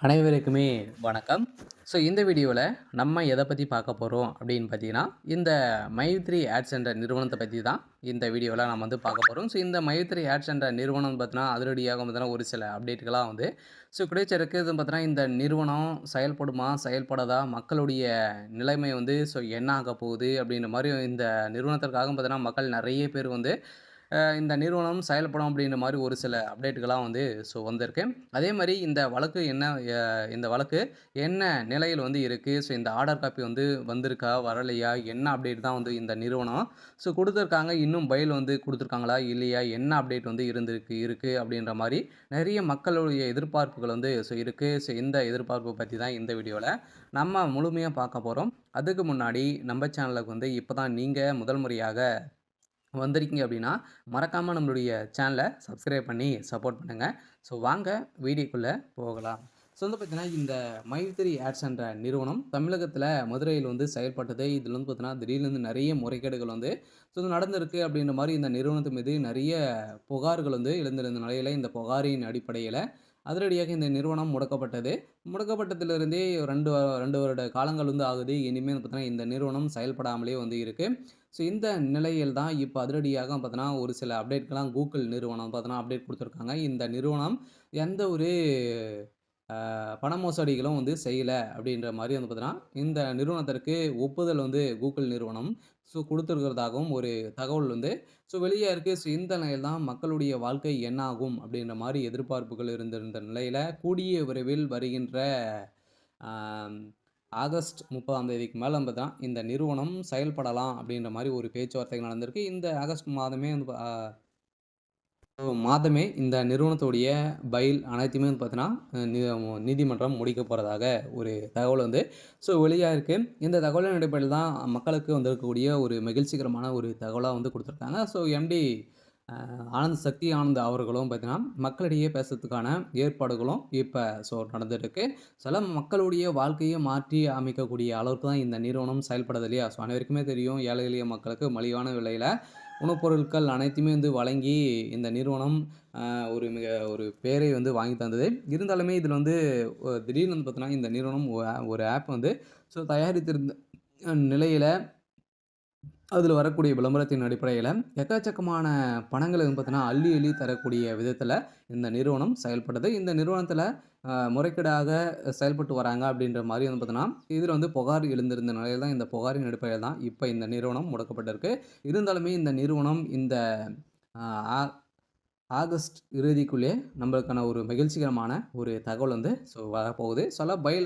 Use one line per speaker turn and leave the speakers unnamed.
அனைவருக்குமே வணக்கம். இந்த வீடியோவில் நம்ம எதை பற்றி பார்க்க போகிறோம் அப்படின்னு பார்த்தீங்கன்னா, இந்த மைத்ரி ஆட்ஸ் என்ற நிறுவனத்தை பற்றி தான் இந்த வீடியோவில் நம்ம பார்க்க போகிறோம். இந்த மைத்ரி ஆட்ஸ் என்ற நிறுவனம் பார்த்தீங்கன்னா, அதிரடியாக பார்த்தீங்கன்னா ஒரு சில அப்டேட்டுகளாக கிடைச்சிருக்குது. பார்த்தீங்கன்னா இந்த நிறுவனம் செயல்படுமா, செயல்படாதா, மக்களுடைய நிலைமை என்ன ஆக போகுது அப்படின்ற மாதிரி இந்த நிறுவனத்திற்காக பார்த்தீங்கன்னா மக்கள் நிறைய பேர் இந்த நிறுவனம் செயல்படும் அப்படின்ற மாரி ஒரு சில அப்டேட்டுகள்லாம் வந்திருக்கு. அதே மாரி இந்த வழக்கு என்ன நிலையில் இருக்கு? இந்த ஆர்டர் காப்பி வந்திருக்கா? வரலையா? என்ன அப்டேட் தான் இந்த நிறுவனம் குடுத்துருக்காங்க. இன்னும் பெயில் குடுத்துருக்காங்களா? இல்லையா? என்ன அப்டேட் இருக்கு அப்படின்ற மாரி நெறைய மக்களுடைய எதிர்பார்ப்புகள் இருக்கு. இந்த எதிர்பார்ப்ப பத்தி தான் இந்த வீடியோல நம்ம முழுமையா பார்க்க போறோம். அதுக்கு முன்னாடி நம்ம சேனலுக்கு இப்ப தான் நீங்க முதல் முறையாக வந்திருக்கீங்க அப்படின்னா, மறக்காம நம்மளுடைய சேனலை சப்ஸ்கிரைப் பண்ணி சப்போர்ட் பண்ணுங்க. வாங்க வீடியோக்குள்ள போகலாம். பார்த்தீங்கன்னா, இந்த மைத்ரி ஆட்ஸ் என்ற நிறுவனம் தமிழகத்தில மதுரையில் செயல்பட்டது. இதில பார்த்தீங்கன்னா, திடீர்னு நிறைய முறைகேடுகள் நடந்திருக்கு அப்படின்ற மாரி இந்த நிறுவனத்து மீது நிறைய புகார்கள் எழுந்திருந்த நிலையில, இந்த புகாரின் அடிப்படையில அதிரடியாக இந்த நிறுவனம் முடக்கப்பட்டது. முடக்கப்பட்டதிலிருந்தே 2 வருட காலங்கள் ஆகுது. இனிமேல் பார்த்தீங்கன்னா, இந்த நிறுவனம் செயல்படாமலே இருக்கு. இந்த நிலையில் தான் இப்ப அதிரடியாக பார்த்தீங்கன்னா, ஒரு சில அப்டேட்கள்லாம் Google நிறுவனம் பார்த்தீங்கன்னா, அப்டேட் குடுத்துருக்காங்க. இந்த நிறுவனம் எந்த ஒரு பண மோசடிகளும் செய்யல அப்படின்ற மாரி பார்த்தீங்கன்னா, இந்த நிறுவனத்திற்கு ஒப்புதல் Google நிறுவனம் குடுத்திருக்கிறதாகவும் ஒரு தகவல் வெளியா இருக்கு. இந்த நிலையில் தான் மக்களுடைய வாழ்க்கை என்ன ஆகும் அப்படின்ற மாரி எதிர்பார்ப்புகள் இருந்திருந்த நிலையில, கூடிய விரைவில் வருகின்ற ஆ ஆகஸ்ட் 30ஆம் தேதிக்கு மேல பார்த்தீங்கன்னா, இந்த நிறுவனம் செயல்படலாம் அப்படின்ற மாரி ஒரு பேச்சுவார்த்தைகள் நடந்திருக்கு. இந்த ஆகஸ்ட் மாதமே இந்த நிறுவனத்துடைய பெயில் அனைத்துமே பார்த்தீங்கன்னா, நீதிமன்றம் முடிக்க போறதாக ஒரு தகவல் வெளியா இருக்கு. இந்த தகவலின் அடிப்படையில் தான் மக்களுக்கு வந்திருக்கக்கூடிய ஒரு மகிழ்ச்சிகரமான ஒரு தகவலா குடுத்துருக்காங்க. எம்டி சக்தி ஆனந்த் அவர்களும் பார்த்தீங்கன்னா, மக்களிடையே பேசுறதுக்கான ஏற்பாடுகளும் இப்ப நடந்துட்டுருக்கு. சில மக்களுடைய வாழ்க்கையை மாற்றி அமைக்கக்கூடிய அளவுக்கு தான் இந்த நிறுவனம் செயல்படுது இல்லையா? அனைவருக்குமே தெரியும். ஏழை எளிய மக்களுக்கு மலிவான விலையில உணவுப் பொருட்கள் அனைத்துமே வழங்கி இந்த நிறுவனம் ஒரு பேரை வாங்கி தந்தது. இருந்தாலுமே இதில திடீர்னு பார்த்தீங்கன்னா, இந்த நிறுவனம் ஒரு ஆப் தயாரித்திருந்த நிலையில அதில வரக்கூடிய விளம்பரத்தின் அடிப்படையில எக்கச்சக்கமான பணங்கள பார்த்தீங்கன்னா, அள்ளி அள்ளி தரக்கூடிய விதத்தில இந்த நிறுவனம் செயல்படுது. இந்த நிறுவனத்தில முறைகேடாக செயல்பட்டு வராங்க அப்படின்ற மாரி பார்த்தீங்கன்னா, இதில புகார் எழுந்திருந்த நிலையில தான் இந்த புகாரின் அடிப்படையில தான் இப்ப இந்த நிறுவனம் முடக்கப்பட்டிருக்கு. இருந்தாலுமே இந்த நிறுவனம் இந்த ஆ ஆ ஆகஸ்ட் இறுதிக்குள்ளே நம்மளுக்கான ஒரு மகிழ்ச்சிகரமான ஒரு தகவல் வரப்போகுது. பைல்